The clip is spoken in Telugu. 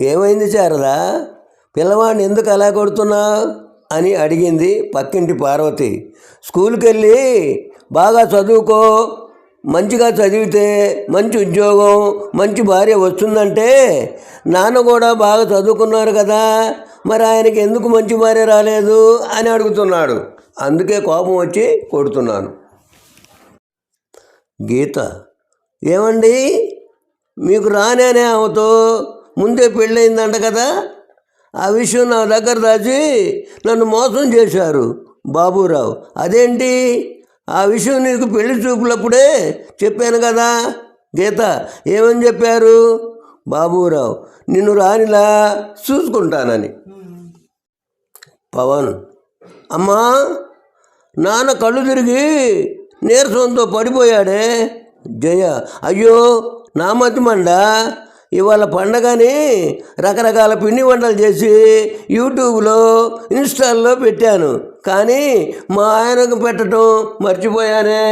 ఏమైంది శారదా, పిల్లవాడిని ఎందుకు అలా కొడుతున్నావు అని అడిగింది పక్కింటి పార్వతి. స్కూల్కి వెళ్ళి బాగా చదువుకో, మంచిగా చదివితే మంచి ఉద్యోగం, మంచి భార్య వస్తుందంటే నాన్న కూడా బాగా చదువుకున్నారు కదా, మరి ఆయనకి ఎందుకు మంచి భార్య రాలేదు అని అడుగుతున్నాడు. అందుకే కోపం వచ్చి కొడుతున్నాను. గీత: ఏమండి, మీకు రానేనే ఆమెతో ముందే పెళ్ళయిందంట కదా, ఆ విషయం నా దగ్గర దాచి నన్ను మోసం చేశారు బాబురావు. అదేంటి, ఆ విషయం నీకు పెళ్లి చూపులప్పుడే చెప్పాను కదా. గీత: ఏమని చెప్పారు? బాబురావు: నిన్ను రానిలా చూసుకుంటానని. పవన్: అమ్మా, నాన్న కళ్ళు తిరిగి నీరసంతో పడిపోయాడే. జయ: అయ్యో, నా మతి మండ, ఇవాళ పండగని రకరకాల పిండి వంటలు చేసి యూట్యూబ్లో ఇన్స్టాల్లో పెట్టాను, కానీ మా ఆయనకు పెట్టడం మర్చిపోయానే.